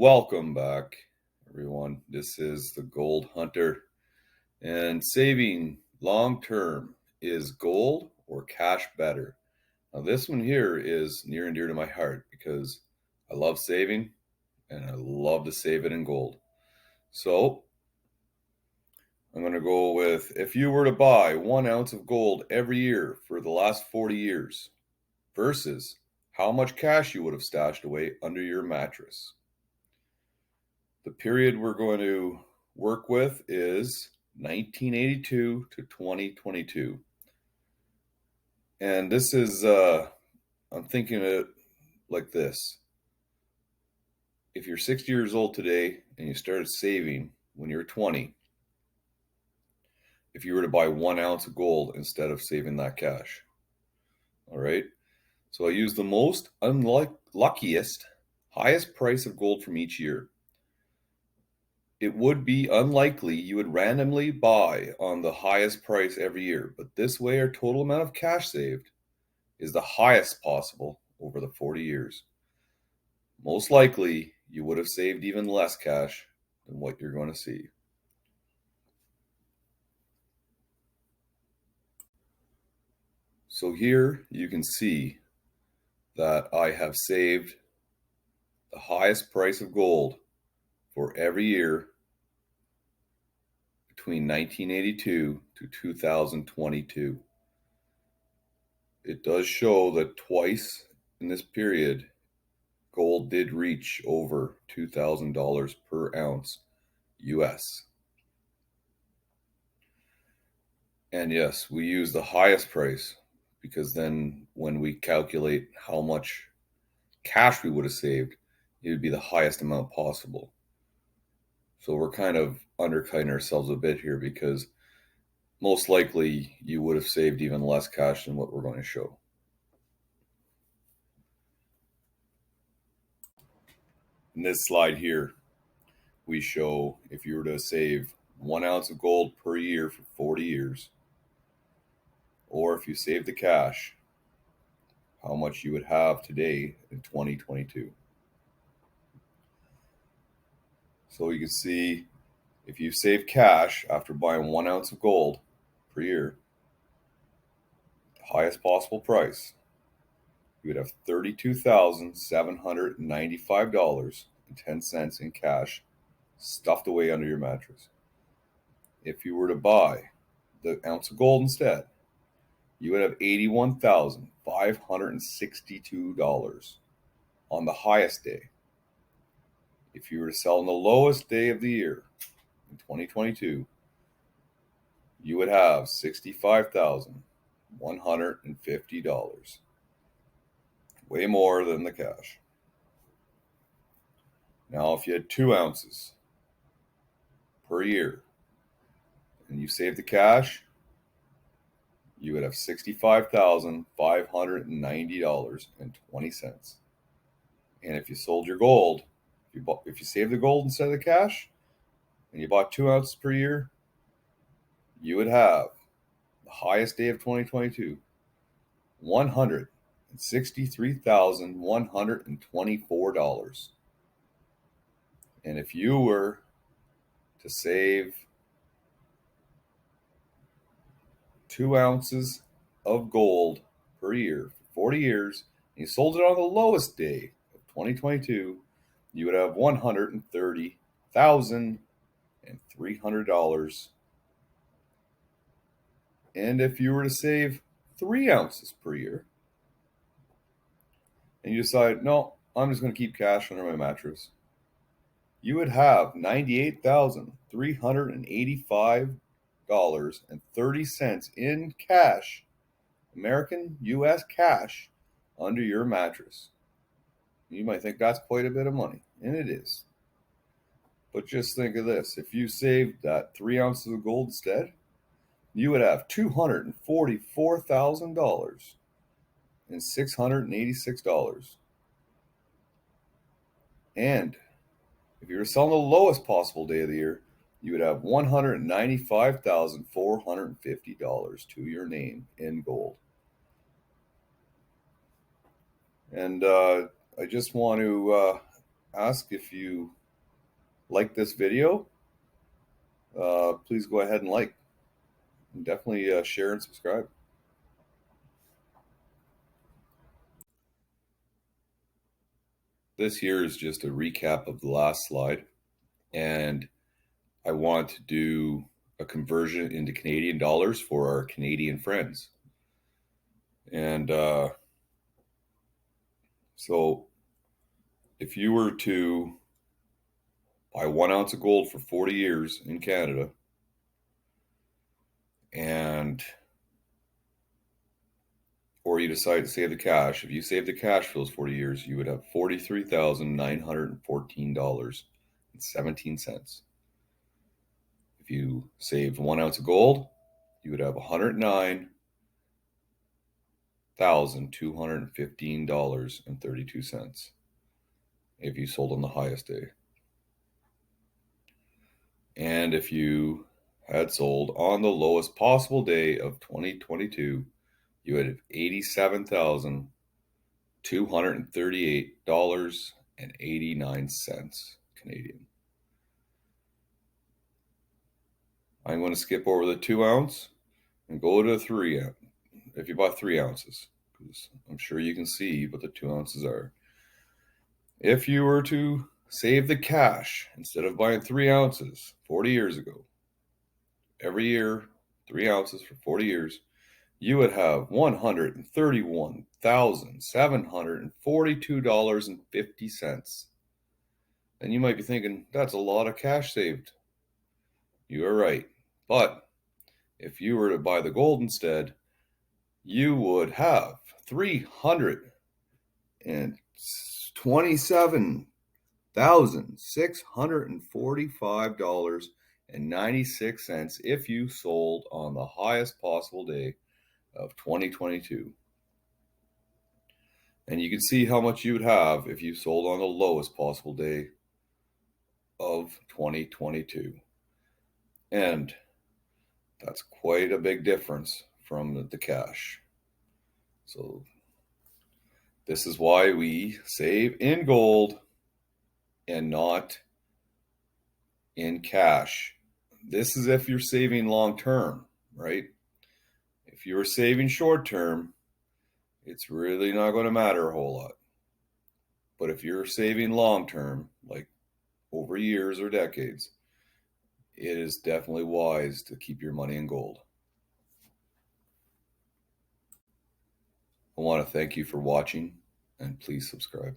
Welcome back, everyone. This is the Gold Hunter, and saving long term, is gold or cash better? Now, this one here is near and dear to my heart because I love saving and I love to save it in gold. So, I'm going to go with if you were to buy 1 ounce of gold every year for the last 40 years versus how much cash you would have stashed away under your mattress. The period we're going to work with is 1982 to 2022. And this is, I'm thinking of it like this. If you're 60 years old today and you started saving when you're 20, if you were to buy 1 ounce of gold instead of saving that cash. All right. So I use the most luckiest, highest price of gold from each year. It would be unlikely you would randomly buy on the highest price every year, but this way our total amount of cash saved is the highest possible over the 40 years. Most likely you would have saved even less cash than what you're going to see. So here you can see that I have saved the highest price of gold for every year between 1982 to 2022. It does show that twice in this period, gold did reach over $2,000 per ounce US. And yes, we use the highest price because then when we calculate how much cash we would have saved, it would be the highest amount possible. So we're kind of undercutting ourselves a bit here because most likely you would have saved even less cash than what we're going to show. In this slide here, we show if you were to save 1 ounce of gold per year for 40 years, or if you save the cash, how much you would have today in 2022. So you can see if you save cash after buying 1 ounce of gold per year, the highest possible price, you would have $32,795.10 in cash stuffed away under your mattress. If you were to buy the ounce of gold instead, you would have $81,562 on the highest day. If you were to sell on the lowest day of the year in 2022, you would have $65,150. Way more than the cash. Now, if you had 2 ounces per year and you saved the cash, you would have $65,590.20. And if you sold your gold, if you saved the gold instead of the cash, and you bought 2 ounces per year, you would have the highest day of 2022, $163,124. And if you were to save 2 ounces of gold per year for 40 years, and you sold it on the lowest day of 2022, you would have $130,300. And if you were to save 3 ounces per year, and you decide, no, I'm just going to keep cash under my mattress, you would have $98,385.30 in cash, American US cash, under your mattress. You might think that's quite a bit of money, and it is. But just think of this. If you saved that 3 ounces of gold instead, you would have $244,686. And if you were selling the lowest possible day of the year, you would have $195,450 to your name in gold. And I just want to ask if you like this video. Please go ahead and like, and definitely share and subscribe. This here is just a recap of the last slide, and I want to do a conversion into Canadian dollars for our Canadian friends. And so if you were to buy 1 ounce of gold for 40 years in Canada, and or you decide to save the cash, if you save the cash for those 40 years, you would have $43,914.17. If you saved 1 ounce of gold, you would have $109,215.32 if you sold on the highest day. And if you had sold on the lowest possible day of 2022, you would have $87,238.89 Canadian. I'm going to skip over the 2 ounce and go to 3 ounce. If you buy 3 ounces, because I'm sure you can see what the 2 ounces are. If you were to save the cash instead of buying 3 ounces 40 years ago, every year 3 ounces for 40 years, you would have $131,742.50. And you might be thinking, that's a lot of cash saved. You are right. But if you were to buy the gold instead, you would have $327,645.96 if you sold on the highest possible day of 2022. And you can see how much you would have if you sold on the lowest possible day of 2022. And that's quite a big difference from the cash. So this is why we save in gold and not in cash. This is if you're saving long term, right? If you're saving short term, it's really not going to matter a whole lot. But if you're saving long term, like over years or decades, it is definitely wise to keep your money in gold. I want to thank you for watching, and please subscribe.